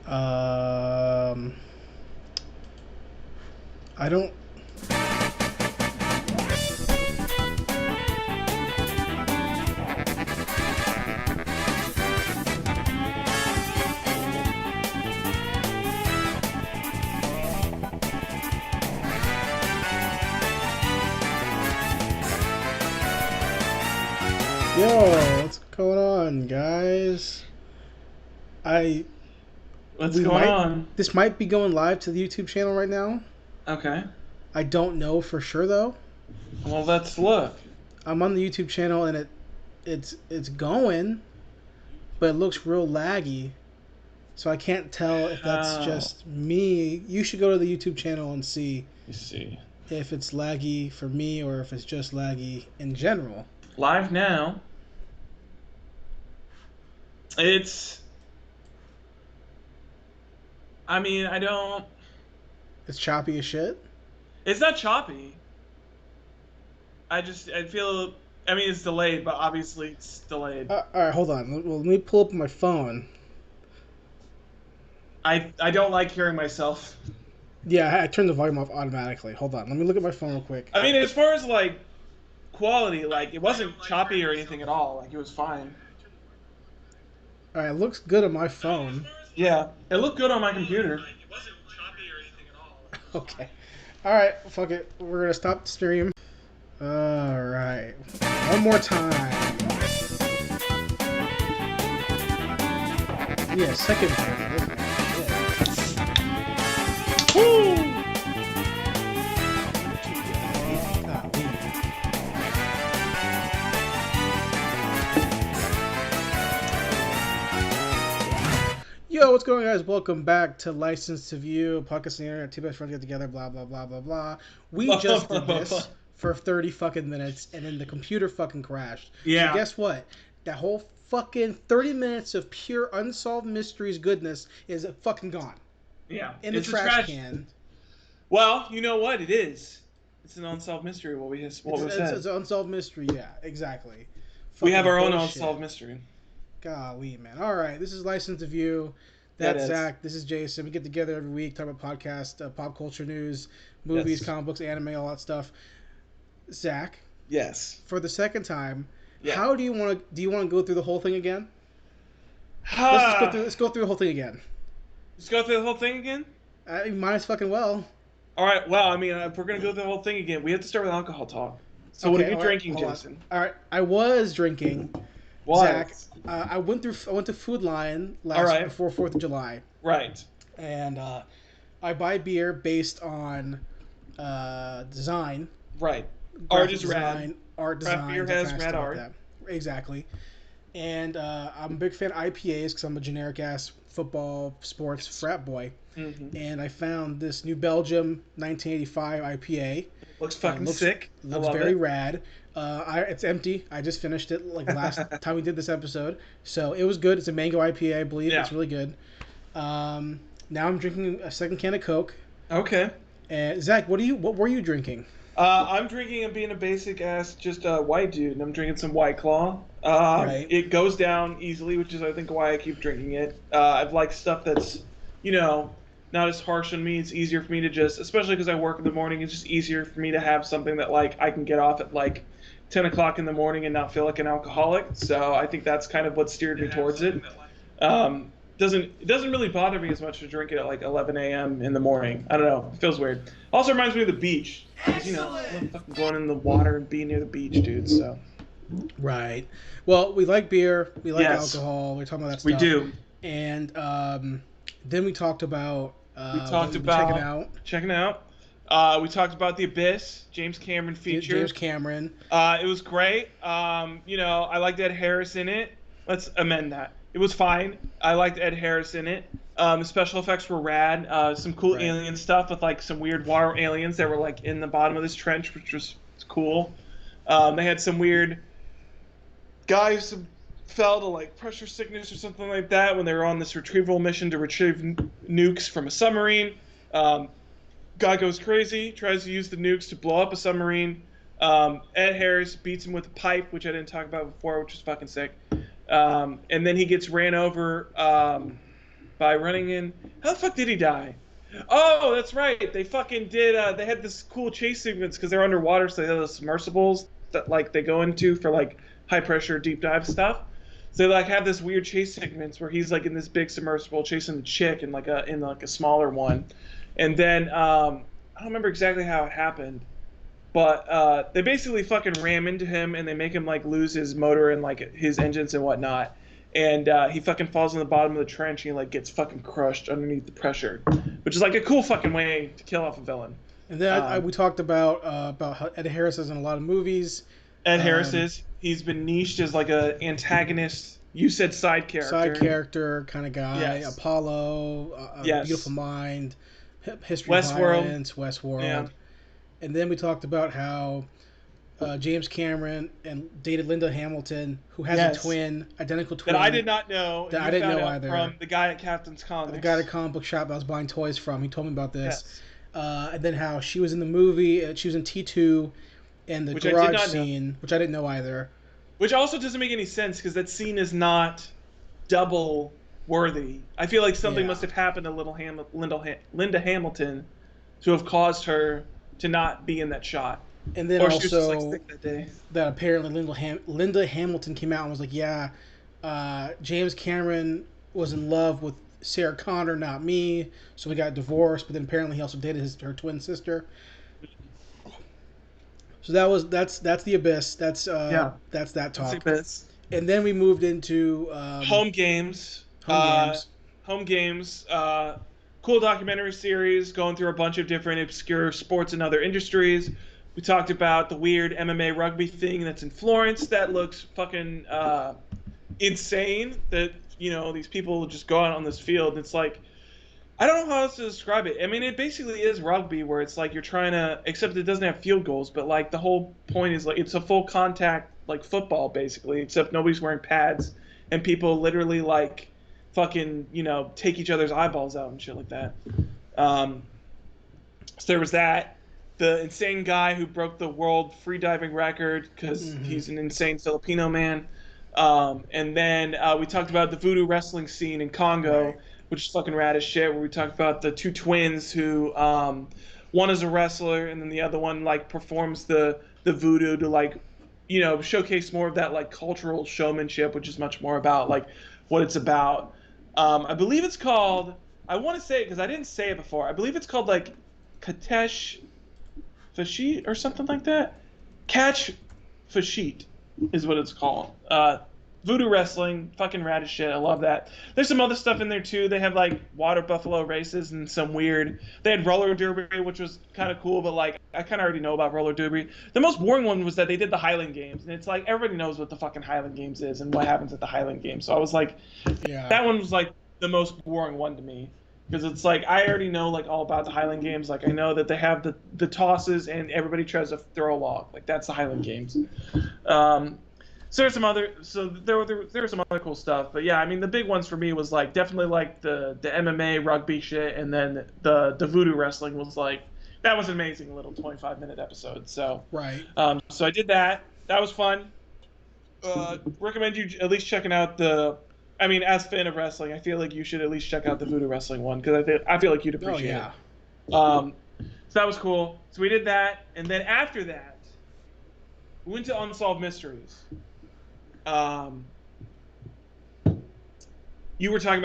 Um, I don't. Yo, what's going on, guys? I What's we going might on? This might be going live to the YouTube channel right now. Okay. I don't know for sure though. Well, let's look. I'm on the YouTube channel and it's going, but it looks real laggy. So I can't tell if that's How? just me. You should go to the YouTube channel and see You see. if it's laggy for me or if it's just laggy in general. Live now. It's. I mean, I don't. It's choppy as shit. It's not choppy. I feel. I mean, it's delayed, but obviously it's delayed. All right, hold on. Well, let me pull up my phone. I don't like hearing myself. Yeah, I turned the volume off automatically. Hold on. Let me look at my phone real quick. I mean, as far as like quality, like it wasn't choppy or anything at all. Like it was fine. All right, it looks good on my phone. Yeah, it looked good on my computer. Okay. All right, fuck it. We're gonna stop the stream. All right. One more time. Yeah, second version. Yeah. Woo! Yo, what's going on, guys? Welcome back to License to View, podcast on the internet. Two best friends get together, blah, blah, blah, blah, blah. We just did this for 30 fucking minutes, and then the computer fucking crashed. So Yeah. guess what? That whole fucking 30 minutes of pure unsolved mysteries goodness is fucking gone. Yeah. In the It's a trash can. Well, you know what? It is. It's an unsolved mystery. What we said. It's an unsolved mystery, yeah, exactly. We have Fucking our own bullshit. unsolved mystery. Golly, man. All right, this is License to View. That That's is. Zach. This is Jason. We get together every week, talk about podcast, pop culture news, movies, Yes. comic books, anime, all that stuff. Zach, Yes. for the second time, Yeah. how do you want to? Do you want to go through the whole thing again? Let's go through the whole thing again. Let's go through the whole thing again. Might as fucking well. All right. Well, I mean, if we're gonna go through the whole thing again, we have to start with alcohol talk. So, what are you all right, drinking, hold on. Jason? All right, I was drinking. Why? Zach, I went to Food Lion right. before 4th of July, Right. and I buy beer based on design. Right. Art Graphic is design, rad. art Craft design, beer that has kind of rad stuff art. like that. Exactly. And I'm a big fan of IPAs because I'm a generic ass football sports frat boy. Mm-hmm. And I found this New Belgium 1985 IPA. Looks fucking sick. Looks I love very it. rad. It's empty. I just finished it like last time we did this episode, so it was good. It's a mango IPA, I believe. Yeah. It's really good. Now I'm drinking a second can of Coke. Okay. And Zach, what were you drinking? I'm drinking and being a basic ass, just a white dude, and I'm drinking some White Claw. Right. It goes down easily, which is I think why I keep drinking it. I've like stuff that's, not as harsh on me. It's easier for me to just, especially because I work in the morning. It's just easier for me to have something that like I can get off at like 10 o'clock in the morning and not feel like an alcoholic. So I think that's kind of what steered me towards it. It doesn't really bother me as much to drink it at like 11 a.m. in the morning. I don't know. It feels weird. Also reminds me of the beach. 'Cause, I love fucking going in the water and being near the beach, dude. So Right. Well, we like beer. We like Yes. alcohol. We're talking about that we stuff. do. And then we talked about We talked what we've been about checking out. We talked about The Abyss, James Cameron feature. James Cameron. It was great. I liked Ed Harris in it. Let's amend that. It was fine. I liked Ed Harris in it. The special effects were rad. Some cool Right. alien stuff with like some weird water aliens that were like in the bottom of this trench, which was cool. They had some weird guys who fell to like pressure sickness or something like that when they were on this retrieval mission to retrieve nukes from a submarine. Guy goes crazy, tries to use the nukes to blow up a submarine. Ed Harris beats him with a pipe, which I didn't talk about before, which was fucking sick. And then he gets ran over by running in. How the fuck did he die? Oh, that's right. They fucking did. They had this cool chase sequence because they're underwater, so they have the submersibles that like they go into for like high pressure deep dive stuff. So they like have this weird chase sequence where he's like in this big submersible chasing the chick in like a smaller one, and then I don't remember exactly how it happened, but they basically fucking ram into him and they make him like lose his motor and like his engines and whatnot. And he fucking falls in the bottom of the trench and he like gets fucking crushed underneath the pressure, which is like a cool fucking way to kill off a villain. And then we talked about how Ed Harris is in a lot of movies. Ed Harris is. He's been niched as like a antagonist. You said side character. Side character kind of guy. Yes. Apollo. Yes. Beautiful Mind. History Westworld. of Violence. Westworld. Yeah. And then we talked about how James Cameron and dated Linda Hamilton, who has a twin, identical twin. That I did not know. That I didn't know either. From the guy at Captain's Comics. The guy at a comic book shop I was buying toys from. He told me about this. Yes. And then how she was in the movie. She was in T2 and the garage scene, which I didn't know either. Which also doesn't make any sense because that scene is not double worthy. I feel like something must have happened to Linda Hamilton to have caused her to not be in that shot. And then or also she was just, like, sick that day. That apparently Linda Hamilton came out and was like, James Cameron was in love with Sarah Connor, not me, so we got divorced. But then apparently he also dated her twin sister. So that's the Abyss. That's that talk. That's the Abyss. And then we moved into Home Games. Home Games. Cool documentary series going through a bunch of different obscure sports and other industries. We talked about the weird MMA rugby thing that's in Florence that looks fucking insane. That, you know, these people just go out on this field and it's like, I don't know how else to describe it. I mean, it basically is rugby where it's like you're trying to, except it doesn't have field goals, but like the whole point is like it's a full contact like football basically, except nobody's wearing pads and people literally like fucking, you know, take each other's eyeballs out and shit like that. So there was that. The insane guy who broke the world freediving record because he's an insane Filipino man. And then we talked about the voodoo wrestling scene in Congo, which is fucking rad as shit, where we talked about the two twins who, one is a wrestler and then the other one like performs the voodoo to like, you know, showcase more of that like cultural showmanship, which is much more about like what it's about. I believe it's called, I want to say it because I didn't say it before. I believe it's called like Katesh Fashit or something like that. Catch Fashit is what it's called. Voodoo wrestling, fucking rad as shit. I love that. There's some other stuff in there too. They have like water buffalo races and some weird. They had roller derby, which was kind of cool, but like I kind of already know about roller derby. The most boring one was that they did the Highland Games, and it's like everybody knows what the fucking Highland Games is and what happens at the Highland Games. So I was like, that one was like the most boring one to me. Because it's like I already know like all about the Highland Games. Like I know that they have the tosses and everybody tries to throw a log. Like that's the Highland Games. So there's some other there was some other cool stuff. But yeah, I mean the big ones for me was like definitely like the MMA rugby shit, and then the voodoo wrestling was like that was an amazing little 25-minute episode. So so I did that. That was fun. Recommend you at least checking out I mean, as a fan of wrestling, I feel like you should at least check out the voodoo wrestling one because I feel like you'd appreciate it. So that was cool. So we did that, and then after that, we went to Unsolved Mysteries. You were talking about